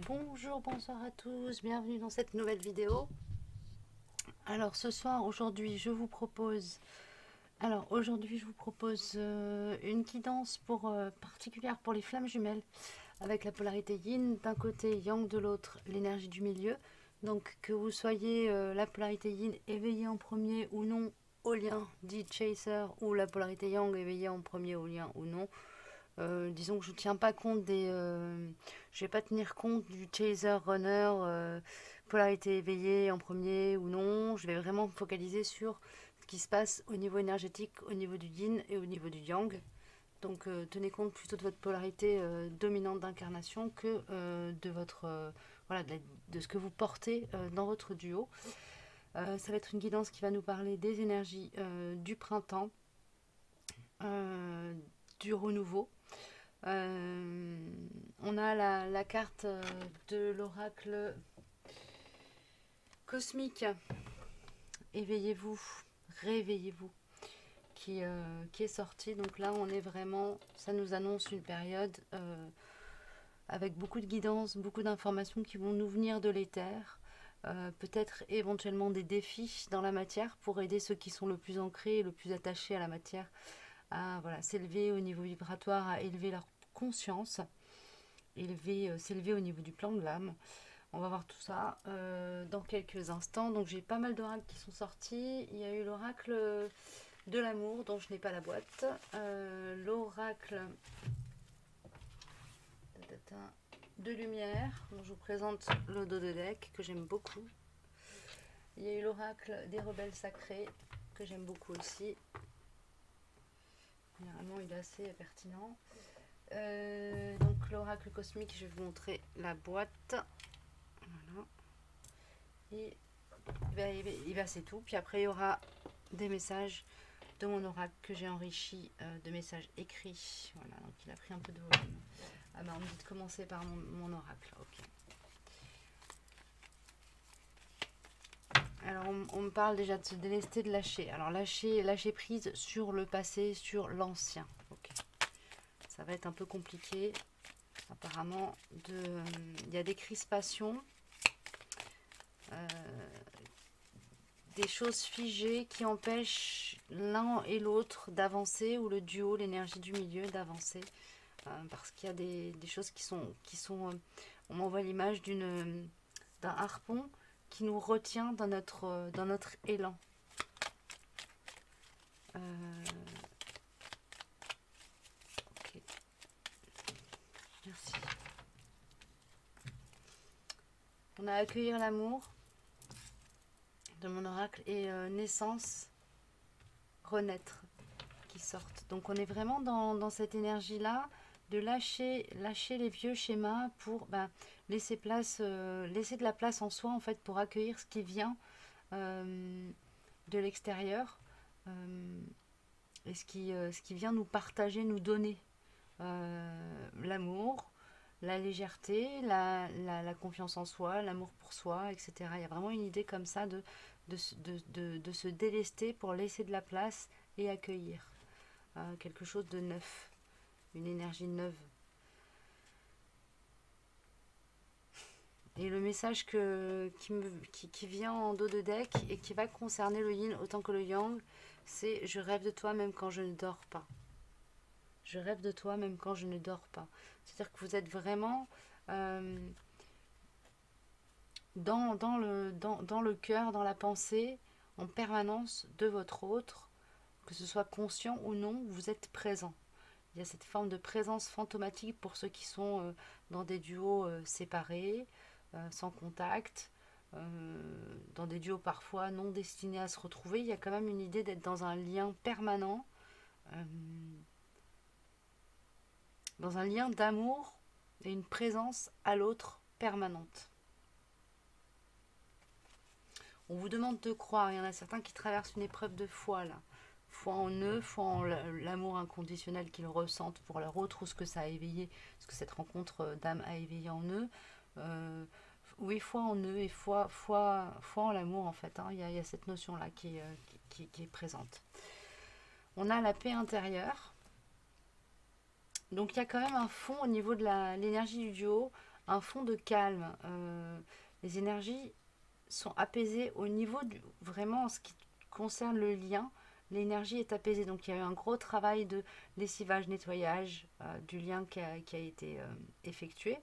Bonjour, bonsoir à tous, bienvenue dans cette nouvelle vidéo. Alors ce soir, aujourd'hui, je vous propose une guidance particulière pour les flammes jumelles avec la polarité yin d'un côté, yang de l'autre, l'énergie du milieu. Donc que vous soyez la polarité yin éveillée en premier ou non au lien dit chaser, ou la polarité yang éveillée en premier au lien ou non. Disons que je ne tiens pas compte je vais pas tenir compte du chaser runner, polarité éveillée en premier ou non. Je vais vraiment me focaliser sur ce qui se passe au niveau énergétique, au niveau du yin et au niveau du yang. Donc tenez compte plutôt de votre polarité dominante d'incarnation que de votre voilà, de ce que vous portez dans votre duo. Ça va être une guidance qui va nous parler des énergies du printemps, du renouveau. On a la carte de l'oracle cosmique. Éveillez-vous, réveillez-vous, qui est sortie. Donc là, on est vraiment, ça nous annonce une période avec beaucoup de guidance, beaucoup d'informations qui vont nous venir de l'éther. Peut-être éventuellement des défis dans la matière pour aider ceux qui sont le plus ancrés et le plus attachés à la matière à voilà, s'élever au niveau vibratoire, à élever leur conscience, s'élever au niveau du plan de l'âme. On va voir tout ça dans quelques instants. Donc j'ai pas mal d'oracles qui sont sortis. Il y a eu l'oracle de l'amour dont je n'ai pas la boîte. L'oracle de lumière dont je vous présente le dos de deck que j'aime beaucoup. Il y a eu l'oracle des rebelles sacrés que j'aime beaucoup aussi. Généralement il est assez pertinent. Donc l'oracle cosmique, je vais vous montrer la boîte. Voilà. Et c'est tout. Puis après il y aura des messages de mon oracle que j'ai enrichi de messages écrits. Voilà, donc il a pris un peu de volume. Ah bah on me dit de commencer par mon oracle. Ok. Alors on me parle déjà de se délester, de lâcher. Alors lâcher prise sur le passé, sur l'ancien. Ok. Ça va être un peu compliqué. Apparemment, il y a des crispations, des choses figées qui empêchent l'un et l'autre d'avancer, ou le duo, l'énergie du milieu, d'avancer. Parce qu'il y a des choses qui sont on m'envoie l'image d'un harpon qui nous retient dans notre élan. Ok. Merci. On a accueillir l'amour de mon oracle et naissance, renaître qui sortent. Donc on est vraiment dans cette énergie là de lâcher les vieux schémas pour laisser de la place en soi en fait pour accueillir ce qui vient de l'extérieur et ce qui vient nous partager, nous donner l'amour, la légèreté, la confiance en soi, l'amour pour soi, etc. Il y a vraiment une idée comme ça de se délester pour laisser de la place et accueillir quelque chose de neuf, une énergie neuve. Et le message qui vient en dos de deck et qui va concerner le yin autant que le yang, c'est « Je rêve de toi même quand je ne dors pas ». Je rêve de toi même quand je ne dors pas. C'est-à-dire que vous êtes vraiment dans le cœur, dans la pensée, en permanence de votre autre, que ce soit conscient ou non, vous êtes présent. Il y a cette forme de présence fantomatique pour ceux qui sont dans des duos séparés, sans contact, dans des duos parfois non destinés à se retrouver. Il y a quand même une idée d'être dans un lien permanent, dans un lien d'amour et une présence à l'autre permanente. On vous demande de croire. Il y en a certains qui traversent une épreuve de foi là. Foi en eux, foi en l'amour inconditionnel qu'ils ressentent pour leur autre, ou ce que ça a éveillé, ce que cette rencontre d'âme a éveillé en eux. Oui, foi en eux et foi en l'amour en fait. Il y a cette notion là qui est présente. On a la paix intérieure. Donc il y a quand même un fond au niveau de l'énergie du duo, un fond de calme. Les énergies sont apaisées au niveau vraiment en ce qui concerne le lien. L'énergie est apaisée. Donc il y a eu un gros travail de lessivage, nettoyage du lien qui a été effectué.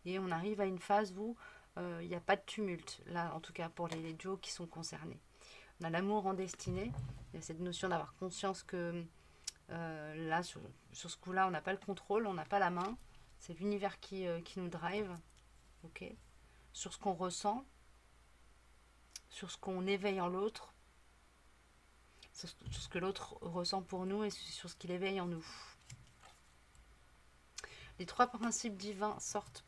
Et on arrive à une phase où il n'y a pas de tumulte, là en tout cas pour les duos qui sont concernés. On a l'amour en destinée, il y a cette notion d'avoir conscience que là sur ce coup-là on n'a pas le contrôle, on n'a pas la main, c'est l'univers qui nous drive, ok, sur ce qu'on ressent, sur ce qu'on éveille en l'autre, sur ce que l'autre ressent pour nous et sur ce qu'il éveille en nous. Les 3 principes divins sortent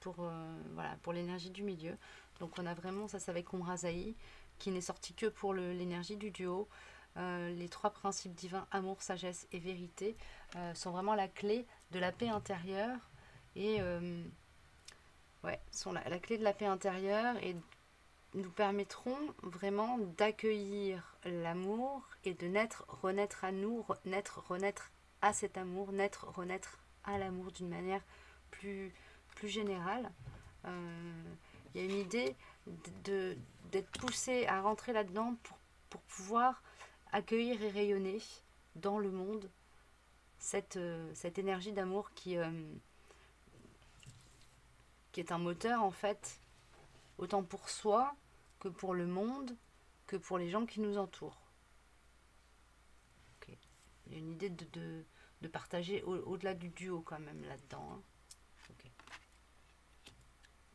pour l'énergie du milieu. Donc on a vraiment, ça c'est avec Omrazaï, qui n'est sorti que pour l'énergie du duo. Les 3 principes divins, amour, sagesse et vérité, sont vraiment la clé de la paix intérieure et sont la clé de la paix intérieure et nous permettront vraiment d'accueillir l'amour et de naître, renaître à nous, renaître à cet amour, naître, renaître à l'amour d'une manière plus générale. Il y a une idée d'être poussé à rentrer là-dedans pour pouvoir accueillir et rayonner dans le monde cette énergie d'amour qui est un moteur en fait, autant pour soi que pour le monde, que pour les gens qui nous entourent. Okay. Il y a une idée de partager au-delà du duo quand même là-dedans. Hein. Okay.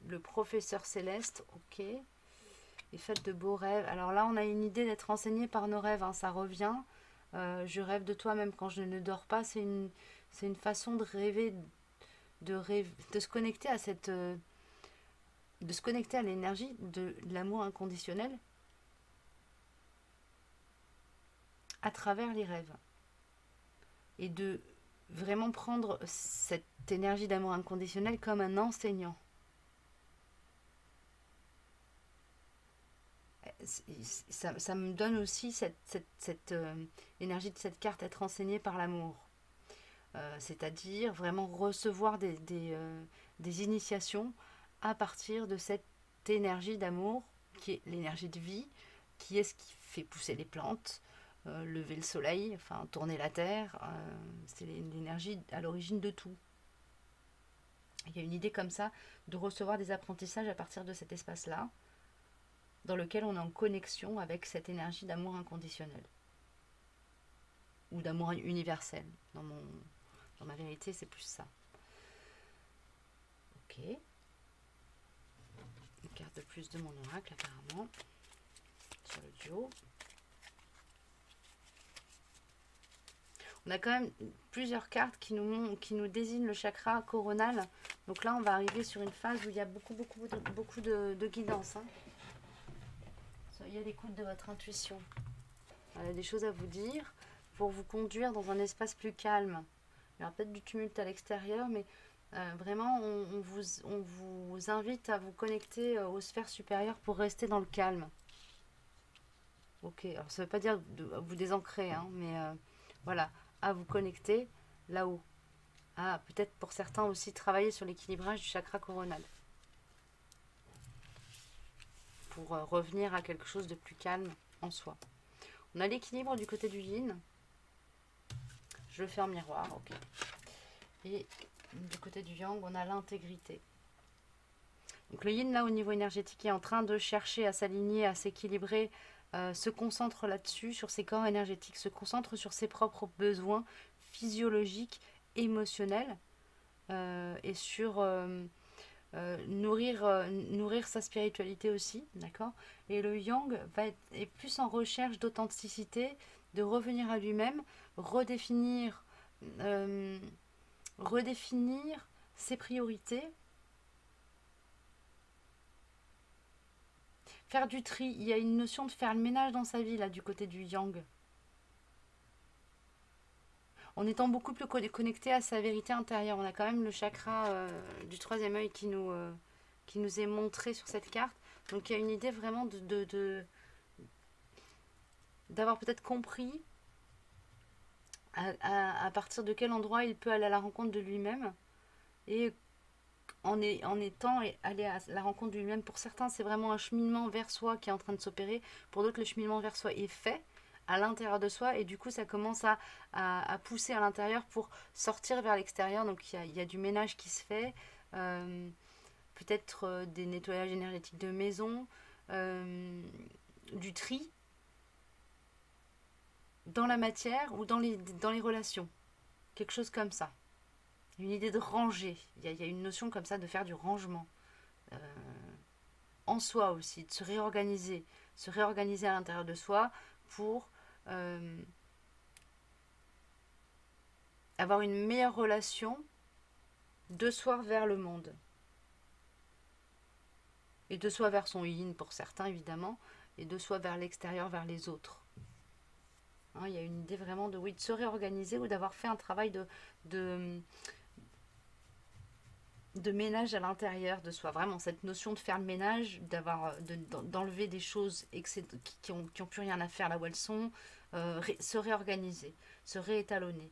Le professeur céleste, ok. Et faites de beaux rêves. Alors là, on a une idée d'être enseigné par nos rêves, hein, ça revient. Je rêve de toi même quand je ne dors pas. C'est une façon de rêver, de se connecter à cette... de se connecter à l'énergie de l'amour inconditionnel à travers les rêves. Et de vraiment prendre cette énergie d'amour inconditionnel comme un enseignant. Ça me donne aussi cette énergie de cette carte, être enseigné par l'amour. C'est-à-dire vraiment recevoir des initiations à partir de cette énergie d'amour, qui est l'énergie de vie, qui est ce qui fait pousser les plantes, lever le soleil, enfin tourner la terre, c'est l'énergie à l'origine de tout. Il y a une idée comme ça de recevoir des apprentissages à partir de cet espace-là, dans lequel on est en connexion avec cette énergie d'amour inconditionnel. Ou d'amour universel. Dans ma vérité, c'est plus ça. Ok. Une carte de plus de mon oracle, apparemment. Sur le duo. On a quand même plusieurs cartes qui nous désignent le chakra coronal. Donc là, on va arriver sur une phase où il y a beaucoup de guidance. Hein. Soyez à l'écoute de votre intuition. Il y a des choses à vous dire pour vous conduire dans un espace plus calme. Il y aura peut-être du tumulte à l'extérieur, mais vraiment, on vous invite à vous connecter aux sphères supérieures pour rester dans le calme. Ok, alors ça ne veut pas dire de vous désancrer, hein, mais voilà, à vous connecter là-haut. Ah, peut-être pour certains aussi travailler sur l'équilibrage du chakra coronal. Pour revenir à quelque chose de plus calme en soi. On a l'équilibre du côté du yin. Je le fais en miroir, ok. Et du côté du yang, on a l'intégrité. Donc le yin, là, au niveau énergétique, est en train de chercher à s'aligner, à s'équilibrer, se concentre là-dessus, sur ses corps énergétiques, se concentre sur ses propres besoins physiologiques, émotionnels, et sur nourrir sa spiritualité aussi, d'accord. Et le yang est plus en recherche d'authenticité, de revenir à lui-même, redéfinir ses priorités, faire du tri. Il y a une notion de faire le ménage dans sa vie là du côté du yang, en étant beaucoup plus connecté à sa vérité intérieure. On a quand même le chakra du troisième œil qui nous est montré sur cette carte. Donc il y a une idée vraiment d'avoir peut-être compris à partir de quel endroit il peut aller à la rencontre de lui-même, et en étant et aller à la rencontre de lui-même. Pour certains, c'est vraiment un cheminement vers soi qui est en train de s'opérer. Pour d'autres, le cheminement vers soi est fait à l'intérieur de soi et du coup ça commence à pousser à l'intérieur pour sortir vers l'extérieur. Donc il y a du ménage qui se fait, euh, peut-être des nettoyages énergétiques de maison, du tri dans la matière ou dans les relations, quelque chose comme ça. Une idée de ranger, il y a une notion comme ça de faire du rangement. Euh, En soi aussi, de se réorganiser à l'intérieur de soi pour euh, avoir une meilleure relation de soi vers le monde. Et de soi vers son yin pour certains évidemment, et de soi vers l'extérieur, vers les autres. Hein, il y a une idée vraiment de, oui, de se réorganiser ou d'avoir fait un travail de, de ménage à l'intérieur de soi. Vraiment, cette notion de faire le ménage, d'enlever des choses qui ont plus rien à faire là où elles sont, se réorganiser, se réétalonner.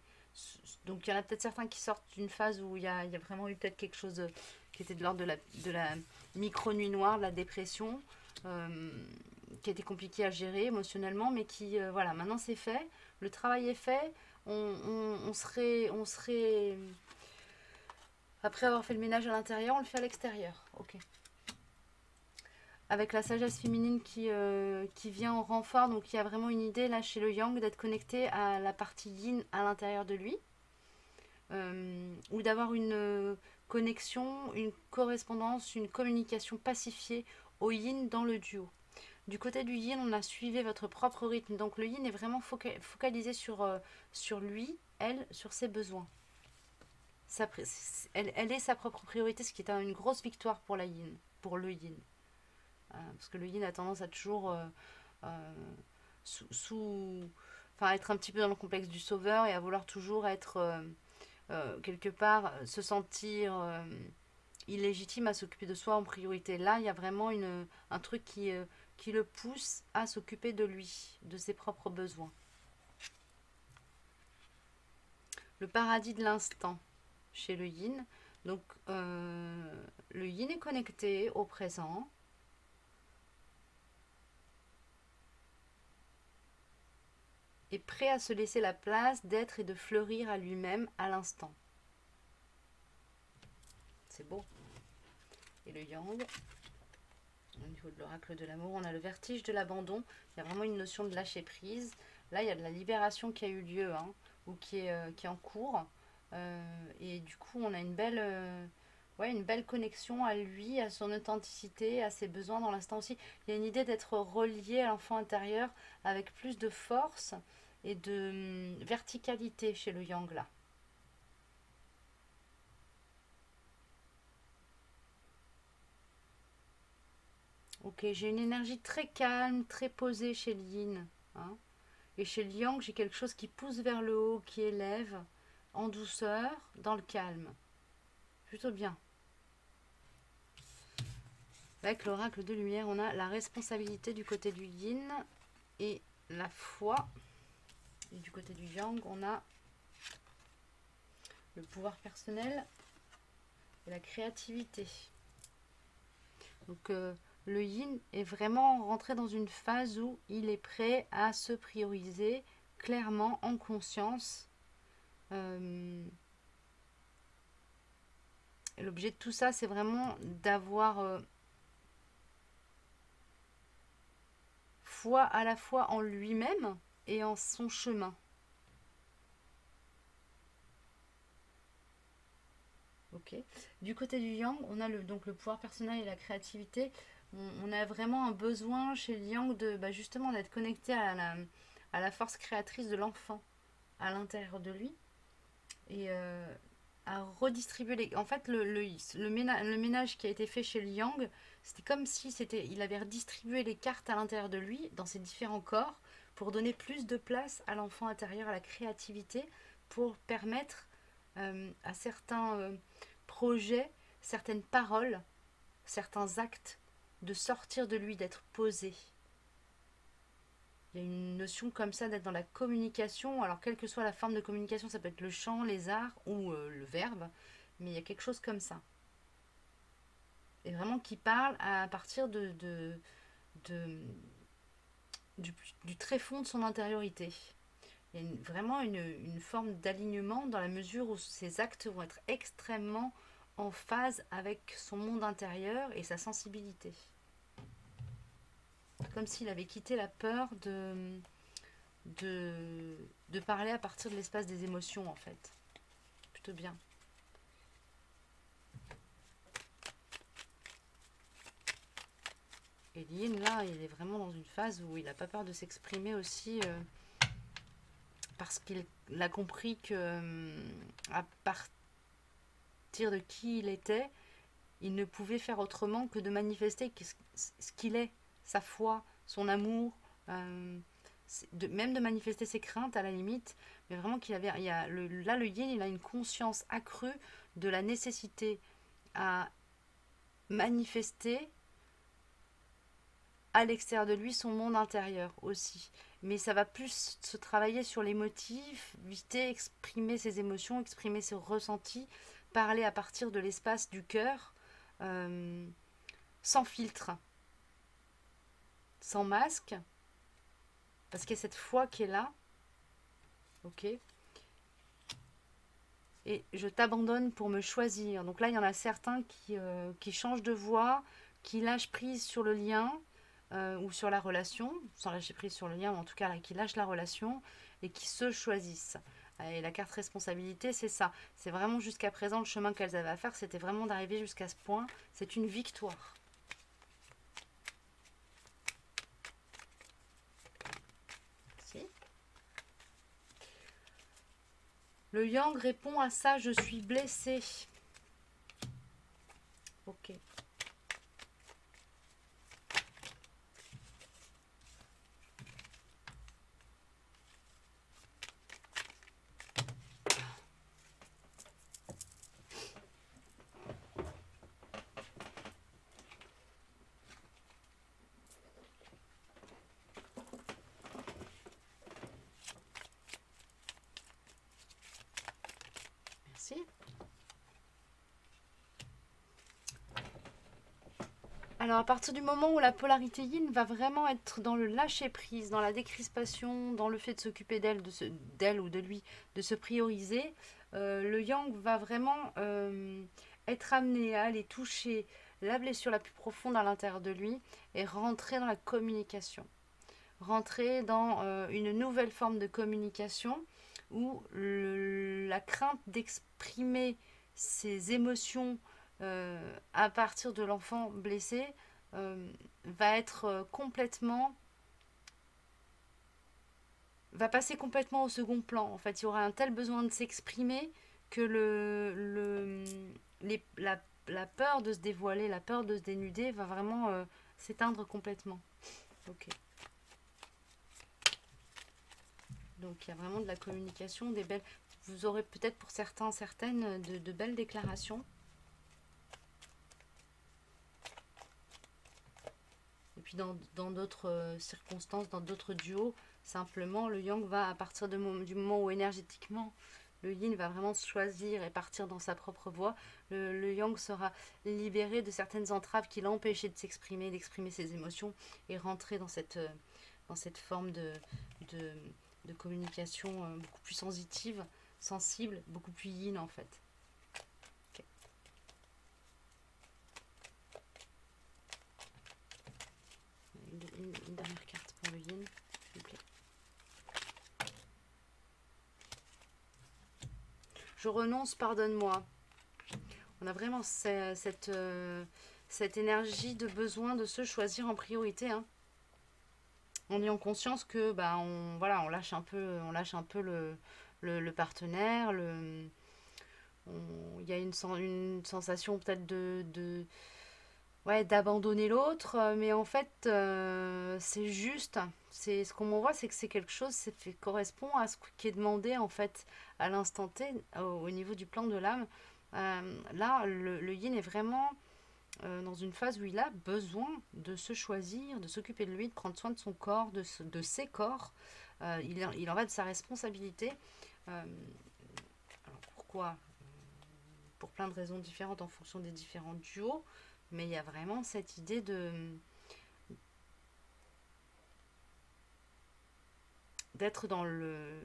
Donc il y en a peut-être certains qui sortent d'une phase où il y a vraiment eu peut-être quelque chose qui était de l'ordre de la micro-nuit noire, de la dépression, euh, qui était compliqué à gérer émotionnellement, mais qui, voilà, maintenant c'est fait, le travail est fait, on serait, après avoir fait le ménage à l'intérieur, on le fait à l'extérieur. Ok. Avec la sagesse féminine qui vient en renfort, donc il y a vraiment une idée là chez le yang d'être connecté à la partie yin à l'intérieur de lui, ou d'avoir une connexion, une correspondance, une communication pacifiée au yin dans le duo. Du côté du yin, on a suivi votre propre rythme, donc le yin est vraiment focalisé sur lui, elle, sur ses besoins. Elle est sa propre priorité, ce qui est une grosse victoire pour la yin, pour le yin. Parce que le yin a tendance à toujours euh, enfin, être un petit peu dans le complexe du sauveur et à vouloir toujours être quelque part, se sentir illégitime à s'occuper de soi en priorité. Là, il y a vraiment un truc qui le pousse à s'occuper de lui, de ses propres besoins. Le paradis de l'instant chez le yin. Donc, le yin est connecté au présent. Est prêt à se laisser la place d'être et de fleurir à lui-même à l'instant. C'est beau. Et le yang, au niveau de l'oracle de l'amour, on a le vertige de l'abandon. Il y a vraiment une notion de lâcher prise. Là, il y a de la libération qui a eu lieu, hein, ou qui est en cours. Et du coup, on a une belle connexion à lui, à son authenticité, à ses besoins dans l'instant aussi. Il y a une idée d'être relié à l'enfant intérieur avec plus de force et de verticalité chez le yang là. Ok, j'ai une énergie très calme, très posée chez le yin, hein. Et chez le yang, j'ai quelque chose qui pousse vers le haut, qui élève en douceur, dans le calme. Plutôt bien. Avec l'oracle de lumière, on a la responsabilité du côté du yin et la foi. Et du côté du yang, on a le pouvoir personnel et la créativité. Donc le yin est vraiment rentré dans une phase où il est prêt à se prioriser clairement en conscience. L'objet de tout ça, c'est vraiment d'avoir foi à la fois en lui-même et en son chemin. Ok. Du côté du yang, on a donc le pouvoir personnel et la créativité. On a vraiment un besoin chez le yang de justement d'être connecté à la force créatrice de l'enfant à l'intérieur de lui et à redistribuer les. En fait, le ménage qui a été fait chez le yang, c'était comme si il avait redistribué les cartes à l'intérieur de lui dans ses différents corps pour donner plus de place à l'enfant intérieur, à la créativité, pour permettre à certains projets, certaines paroles, certains actes de sortir de lui, d'être posé. Il y a une notion comme ça d'être dans la communication. Alors, quelle que soit la forme de communication, ça peut être le chant, les arts ou le verbe, mais il y a quelque chose comme ça. et vraiment qui parle à partir de- du très fond de son intériorité. Il y a vraiment une forme d'alignement dans la mesure où ses actes vont être extrêmement en phase avec son monde intérieur et sa sensibilité. Comme s'il avait quitté la peur de parler à partir de l'espace des émotions, en fait. Plutôt bien. Et Yin, là, il est vraiment dans une phase où il n'a pas peur de s'exprimer aussi, parce qu'il a compris que à partir de qui il était, il ne pouvait faire autrement que de manifester ce qu'il est, sa foi, son amour, même de manifester ses craintes à la limite, mais vraiment qu'il avait, là le yin, il a une conscience accrue de la nécessité à manifester à l'extérieur de lui son monde intérieur aussi. Mais ça va plus se travailler sur les motifs, éviter, exprimer ses émotions, exprimer ses ressentis, parler à partir de l'espace du cœur, euh, sans filtre, sans masque, parce qu'il y a cette foi qui est là, ok. Et je t'abandonne pour me choisir. Donc là, il y en a certains qui changent de voie, qui lâchent prise sur le lien ou sur la relation, sans lâcher prise sur le lien, mais en tout cas là, qui lâchent la relation et qui se choisissent. Et la carte responsabilité, c'est ça. C'est vraiment jusqu'à présent le chemin qu'elles avaient à faire, c'était vraiment d'arriver jusqu'à ce point. C'est une victoire. Si. Le yang répond à ça, je suis blessé. Ok. Merci. Alors à partir du moment où la polarité yin va vraiment être dans le lâcher prise, dans la décrispation, dans le fait de s'occuper d'elle ou de lui, de se prioriser, le yang va vraiment être amené à aller toucher la blessure la plus profonde à l'intérieur de lui et rentrer dans la communication, rentrer dans une nouvelle forme de communication où la crainte d'exprimer ses émotions à partir de l'enfant blessé va être va passer complètement au second plan. En fait, il y aura un tel besoin de s'exprimer que la peur de se dévoiler, la peur de se dénuder va vraiment s'éteindre complètement. Ok. Donc il y a vraiment de la communication, des belles. Vous aurez peut-être pour certains, certaines, de belles déclarations. Et puis dans d'autres circonstances, dans d'autres duos, simplement le yang va, à partir du moment où énergétiquement le yin va vraiment se choisir et partir dans sa propre voie, le yang sera libéré de certaines entraves qui l'empêchaient de s'exprimer, d'exprimer ses émotions et rentrer dans cette forme de, de communication beaucoup plus sensitive, sensible, beaucoup plus yin en fait. Okay. Une dernière carte pour le yin, s'il vous plaît. Je renonce, pardonne-moi. On a vraiment cette énergie de besoin de se choisir en priorité. Hein. En ayant conscience que on lâche un peu le partenaire, il y a une sensation peut-être d'abandonner l'autre, mais en fait c'est juste, c'est ce qu'on voit, c'est que c'est quelque chose, correspond à ce qui est demandé en fait à l'instant T au niveau du plan de l'âme. Là le yin est vraiment dans une phase où il a besoin de se choisir, de s'occuper de lui, de prendre soin de son corps, de ses corps. Il en va de sa responsabilité. Alors pourquoi? Pour plein de raisons différentes en fonction des différents duos. Mais il y a vraiment cette idée d'être dans le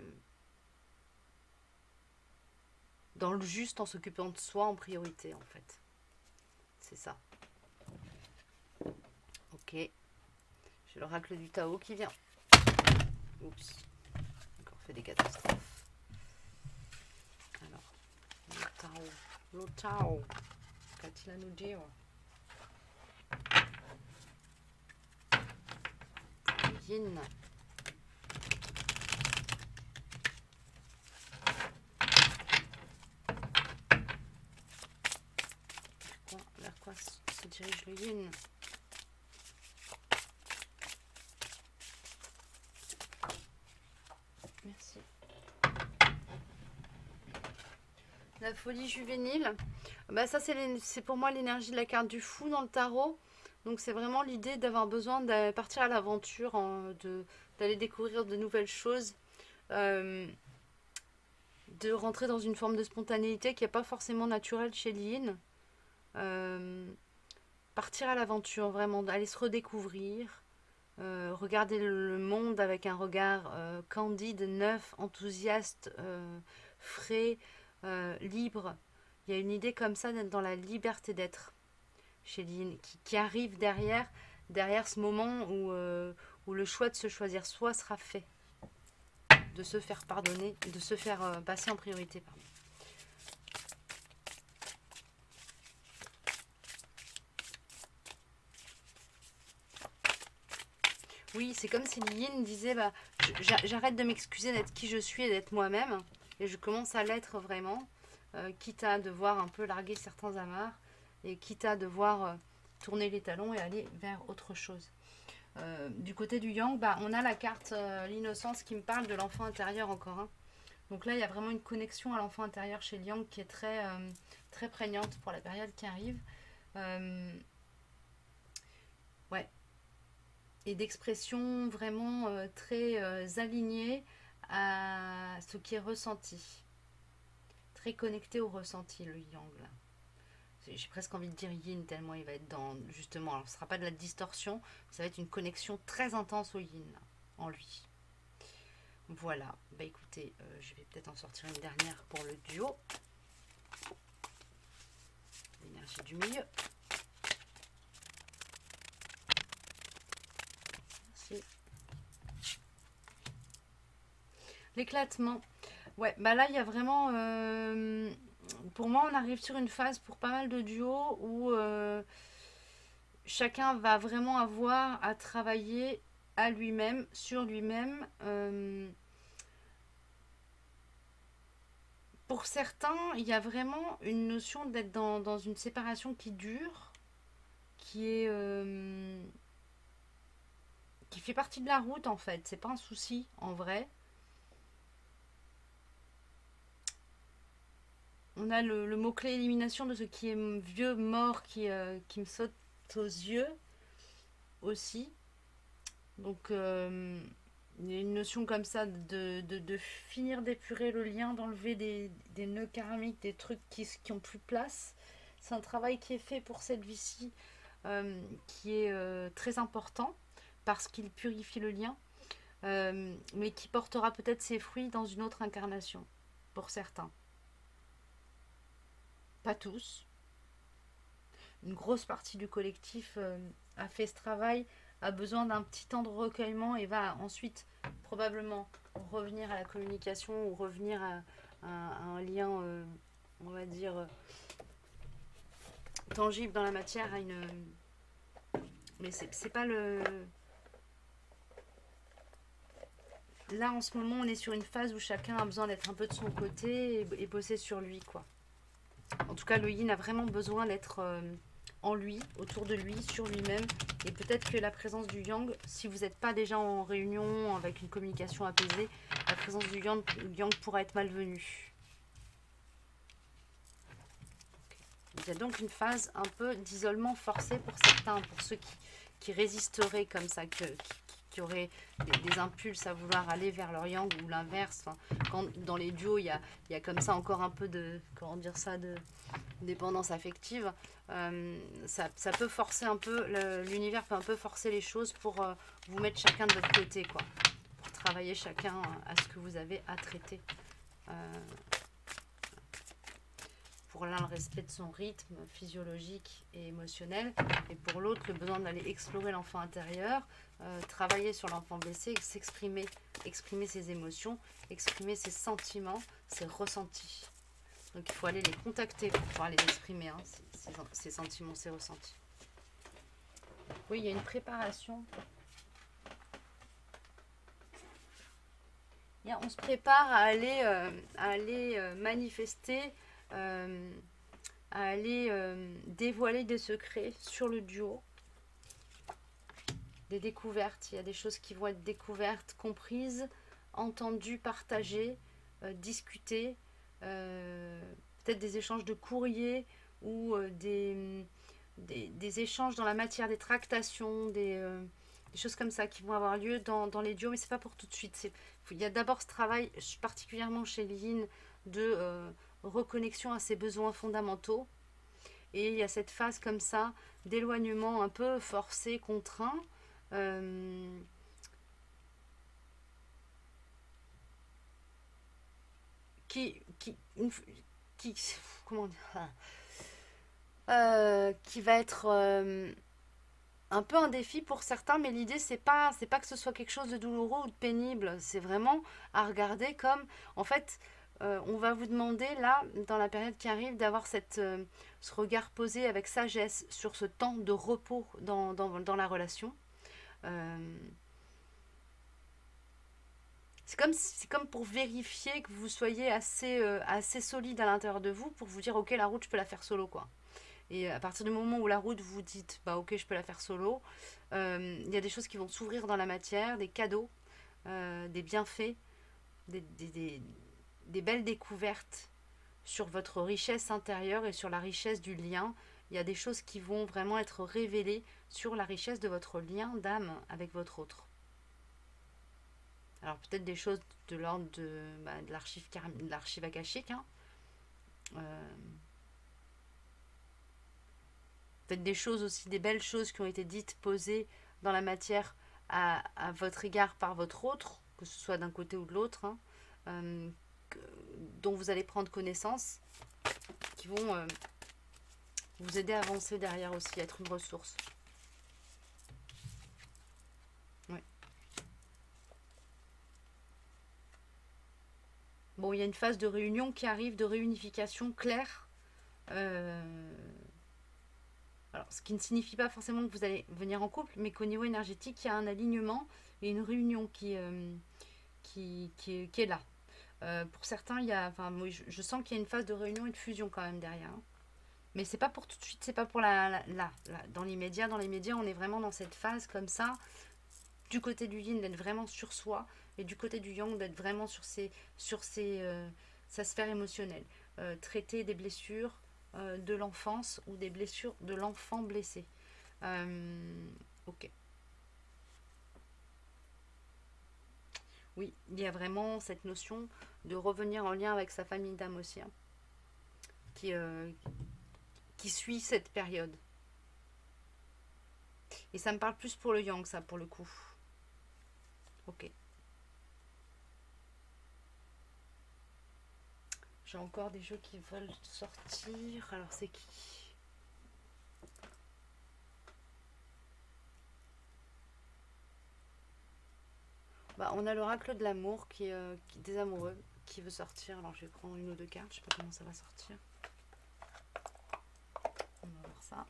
juste en s'occupant de soi en priorité en fait. C'est ça. Ok. J'ai l'oracle du Tao qui vient. Oups. Encore fait des catastrophes. Alors, le Tao. Le Tao. Qu'a-t-il à nous dire? Yin. Vers quoi se dirige le Yin? Merci. La folie juvénile. Bah ça c'est pour moi l'énergie de la carte du fou dans le tarot. Donc c'est vraiment l'idée d'avoir besoin de partir à l'aventure, d'aller découvrir de nouvelles choses, de rentrer dans une forme de spontanéité qui n'est pas forcément naturelle chez Lynn. Partir à l'aventure, vraiment, d'aller se redécouvrir, regarder le monde avec un regard candide, neuf, enthousiaste, frais, libre. Il y a une idée comme ça d'être dans la liberté d'être chez Lynn, qui arrive derrière ce moment où le choix de se choisir soi sera fait, de se faire pardonner, de se faire passer en priorité. Pardon. Oui, c'est comme si Yin disait bah, j'arrête de m'excuser d'être qui je suis et d'être moi-même, et je commence à l'être vraiment, quitte à devoir un peu larguer certains amarres, et quitte à devoir tourner les talons et aller vers autre chose. Du côté du Yang, bah, on a la carte l'innocence qui me parle de l'enfant intérieur encore. Hein. Donc là, il y a vraiment une connexion à l'enfant intérieur chez le Yang qui est très prégnante pour la période qui arrive. Ouais. Et d'expression vraiment très alignée à ce qui est ressenti. Très connecté au ressenti, le Yang là. J'ai presque envie de dire yin tellement il va être dans justement, alors ce ne sera pas de la distorsion, ça va être une connexion très intense au yin là, en lui. Voilà, bah écoutez, je vais peut-être en sortir une dernière pour le duo. L'énergie du milieu. Merci. L'éclatement. Ouais, bah là il y a vraiment... pour moi on arrive sur une phase pour pas mal de duos où chacun va vraiment avoir à travailler à lui-même, sur lui-même. Pour certains, il y a vraiment une notion d'être dans une séparation qui dure, qui fait partie de la route en fait. C'est pas un souci en vrai. On a le mot-clé élimination de ce qui est vieux, mort, qui me saute aux yeux aussi. Donc, il y a une notion comme ça de finir d'épurer le lien, d'enlever des nœuds karmiques, des trucs qui n'ont plus place. C'est un travail qui est fait pour cette vie-ci, qui est très important parce qu'il purifie le lien, mais qui portera peut-être ses fruits dans une autre incarnation, pour certains. Pas tous. Une grosse partie du collectif a fait ce travail, a besoin d'un petit temps de recueillement et va ensuite probablement revenir à la communication ou revenir à un lien, on va dire, tangible dans la matière. Mais c'est pas le... Là, en ce moment, on est sur une phase où chacun a besoin d'être un peu de son côté et bosser sur lui, quoi. En tout cas, le yin a vraiment besoin d'être en lui, autour de lui, sur lui-même. Et peut-être que la présence du yang, si vous n'êtes pas déjà en réunion avec une communication apaisée, la présence du yang pourra être malvenue. Il y a donc une phase un peu d'isolement forcé pour certains, pour ceux qui résisteraient comme ça, qui qui auraient des impulses à vouloir aller vers leur yang ou l'inverse. Enfin, quand dans les duos, il y a comme ça encore un peu de, comment dire ça, de dépendance affective. Ça peut forcer un peu, l'univers peut un peu forcer les choses pour vous mettre chacun de votre côté, quoi. Pour travailler chacun à ce que vous avez à traiter. Pour l'un, le respect de son rythme physiologique et émotionnel, et pour l'autre, le besoin d'aller explorer l'enfant intérieur, travailler sur l'enfant blessé, s'exprimer, exprimer ses émotions, exprimer ses sentiments, ses ressentis. Donc il faut aller les contacter pour pouvoir les exprimer, hein, ces sentiments, ces ressentis. Oui, il y a une préparation. On se prépare à aller manifester, à aller dévoiler des secrets sur le duo, des découvertes. Il y a des choses qui vont être découvertes, comprises, entendues, partagées, discutées, peut-être des échanges de courriers ou des échanges dans la matière, des tractations, des choses comme ça qui vont avoir lieu dans les duos, mais c'est pas pour tout de suite. Il y a d'abord ce travail, particulièrement chez Yin, de reconnexion à ses besoins fondamentaux. Et il y a cette phase comme ça d'éloignement un peu forcé, contraint. Qui comment dire, qui va être un peu un défi pour certains, mais l'idée c'est pas que ce soit quelque chose de douloureux ou de pénible, c'est vraiment à regarder comme, en fait, on va vous demander là, dans la période qui arrive, d'avoir ce regard posé avec sagesse sur ce temps de repos dans la relation. C'est comme pour vérifier que vous soyez assez solide à l'intérieur de vous pour vous dire ok, la route je peux la faire solo, quoi. Et à partir du moment où la route vous dites bah ok, je peux la faire solo, il y a des choses qui vont s'ouvrir dans la matière, des cadeaux, des bienfaits, des belles découvertes sur votre richesse intérieure et sur la richesse du lien. Il y a des choses qui vont vraiment être révélées sur la richesse de votre lien d'âme avec votre autre. Alors peut-être des choses de l'ordre de l'archive akashique, hein. Peut-être des choses aussi, des belles choses qui ont été dites, posées dans la matière à votre égard par votre autre, que ce soit d'un côté ou de l'autre, hein, dont vous allez prendre connaissance, qui vont vous aider à avancer derrière aussi, à être une ressource. Ouais. Bon, il y a une phase de réunion qui arrive, de réunification claire. Alors, ce qui ne signifie pas forcément que vous allez venir en couple, mais qu'au niveau énergétique, il y a un alignement et une réunion qui est là. Pour certains, moi, je sens qu'il y a une phase de réunion et de fusion quand même derrière, hein. Mais c'est pas pour tout de suite, c'est pas pour dans l'immédiat. Dans les médias, on est vraiment dans cette phase comme ça, du côté du yin d'être vraiment sur soi, et du côté du yang d'être vraiment sur sa sphère émotionnelle. Traiter des blessures de l'enfance ou des blessures de l'enfant blessé. Ok. Oui, il y a vraiment cette notion de revenir en lien avec sa famille d'âme aussi, hein, qui suit cette période. Et ça me parle plus pour le yang, ça, pour le coup. Ok. J'ai encore des jeux qui veulent sortir. Alors, c'est qui? Bah, on a l'oracle de l'amour des amoureux qui veut sortir. Alors, je vais prendre une ou deux cartes. Je sais pas comment ça va sortir. On va voir ça.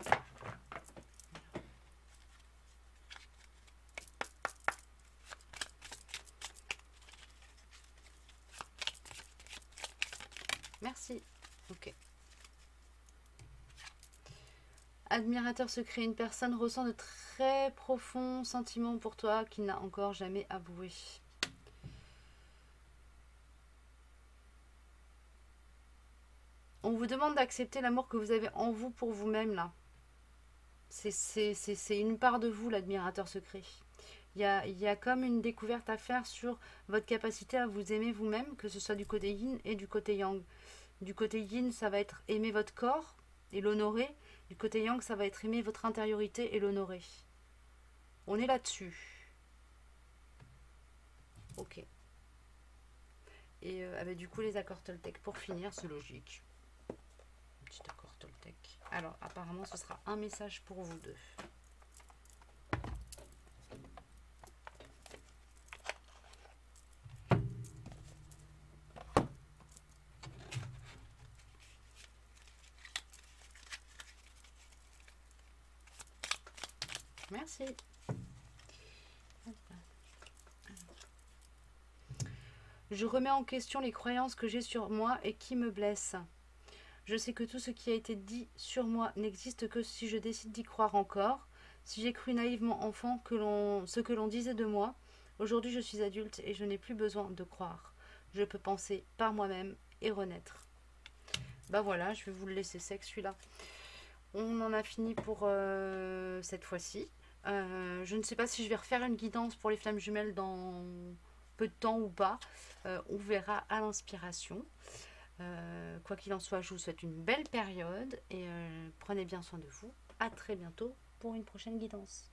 Merci. Ok. Admirateur secret, une personne ressent de très profonds sentiments pour toi qu'il n'a encore jamais avoué. On vous demande d'accepter l'amour que vous avez en vous pour vous-même là. C'est une part de vous, l'admirateur secret. il y a comme une découverte à faire sur votre capacité à vous aimer vous-même, que ce soit du côté yin et du côté yang. Du côté yin, ça va être aimer votre corps et l'honorer. Du côté yang, ça va être aimer votre intériorité et l'honorer. On est là-dessus. Ok. Et avec du coup les accords Toltec pour finir, c'est logique. Petit accord Toltec. Alors apparemment ce sera un message pour vous deux. Merci. Je remets en question les croyances que j'ai sur moi et qui me blessent. Je sais que tout ce qui a été dit sur moi n'existe que si je décide d'y croire encore. Si j'ai cru naïvement enfant ce que l'on disait de moi, aujourd'hui je suis adulte et je n'ai plus besoin de croire. Je peux penser par moi-même et renaître. Bah voilà, je vais vous le laisser sec celui-là. On en a fini pour cette fois-ci. Je ne sais pas si je vais refaire une guidance pour les flammes jumelles dans peu de temps ou pas. On verra à l'inspiration. Quoi qu'il en soit, je vous souhaite une belle période et prenez bien soin de vous. À très bientôt pour une prochaine guidance.